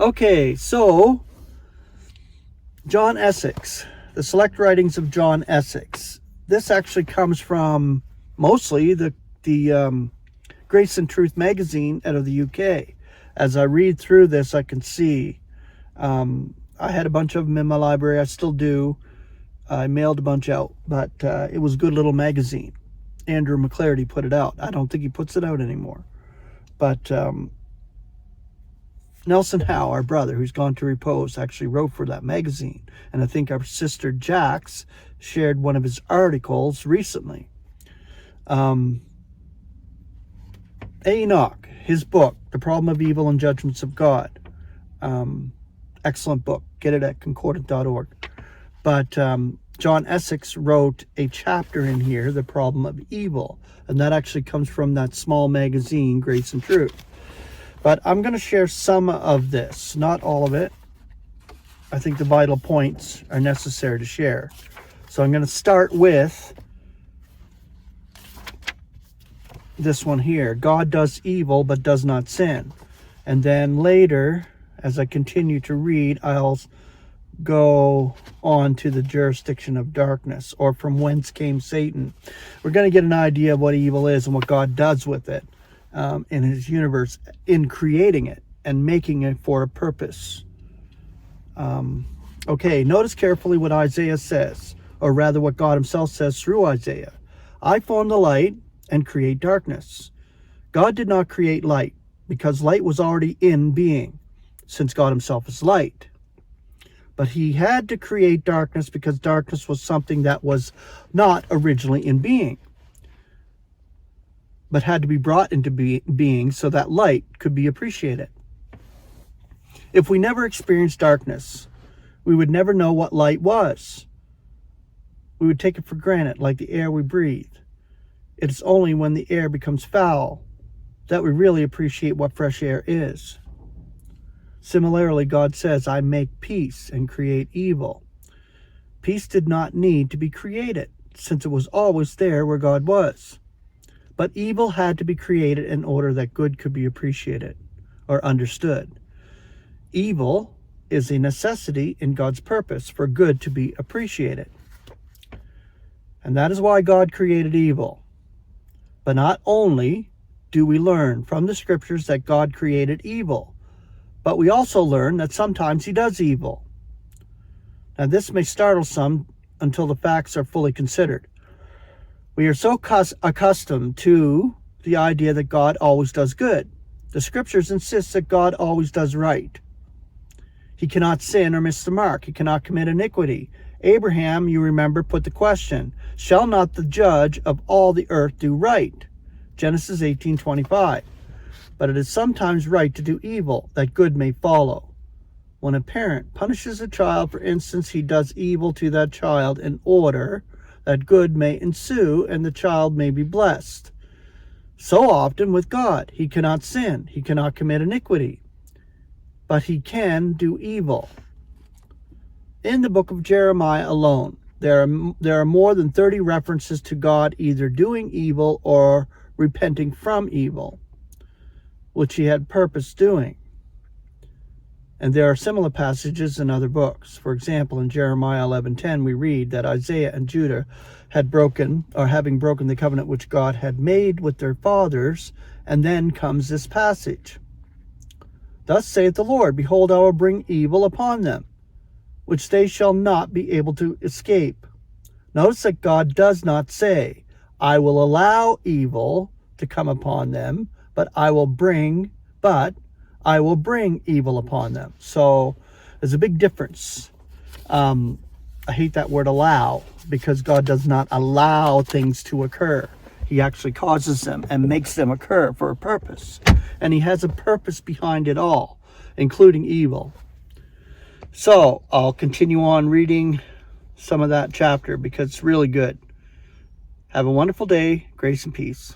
Okay, so John Essex, the select writings of John Essex. This actually comes from mostly the Grace and Truth magazine out of the UK. As I read through this, I can see I had a bunch of them in my library. I still do. I mailed a bunch out, but it was a good little magazine. Andrew McClarty put it out. I don't think he puts it out anymore. But Nelson Howe, our brother, who's gone to repose, actually wrote for that magazine. And I think our sister Jax shared one of his articles recently. Enoch, his book, The Problem of Evil and Judgments of God. Excellent book. Get it at concordant.org. But John Essex wrote a chapter in here, The Problem of Evil. And that actually comes from that small magazine, Grace and Truth. But I'm going to share some of this, not all of it. I think the vital points are necessary to share. So I'm going to start with this one here. God does evil but does not sin. And then later, as I continue to read, I'll go on to the jurisdiction of darkness, or from whence came Satan. We're going to get an idea of what evil is and what God does with it in his universe, in creating it and making it for a purpose. Okay, notice carefully what Isaiah says, or rather what God himself says through Isaiah. I form the light and create darkness. God did not create light because light was already in being, since God himself is light. But he had to create darkness because darkness was something that was not originally in being, but had to be brought into being so that light could be appreciated. If we never experienced darkness, we would never know what light was. We would take it for granted, like the air we breathe. It is only when the air becomes foul that we really appreciate what fresh air is. Similarly, God says, I make peace and create evil. Peace did not need to be created, since it was always there where God was. But evil had to be created in order that good could be appreciated or understood. Evil is a necessity in God's purpose for good to be appreciated. And that is why God created evil. But not only do we learn from the scriptures that God created evil, but we also learn that sometimes he does evil. Now this may startle some until the facts are fully considered. We are so accustomed to the idea that God always does good. The scriptures insist that God always does right. He cannot sin or miss the mark. He cannot commit iniquity. Abraham, you remember, put the question, shall not the judge of all the earth do right? Genesis 18:25. But it is sometimes right to do evil, that good may follow. When a parent punishes a child, for instance, he does evil to that child in order that good may ensue and the child may be blessed. So often with God, he cannot sin, he cannot commit iniquity, but he can do evil. In the book of Jeremiah alone, there are more than 30 references to God either doing evil or repenting from evil, which he had purpose doing. And there are similar passages in other books. For example, in Jeremiah 11:10, we read that Isaiah and Judah had broken, or having broken the covenant which God had made with their fathers, and then comes this passage. Thus saith the Lord, behold, I will bring evil upon them, which they shall not be able to escape. Notice that God does not say, I will allow evil to come upon them, but I will bring evil upon them. So there's a big difference. I hate that word allow, because God does not allow things to occur. He actually causes them and makes them occur for a purpose. And he has a purpose behind it all, including evil. So I'll continue on reading some of that chapter because it's really good. Have a wonderful day. Grace and peace.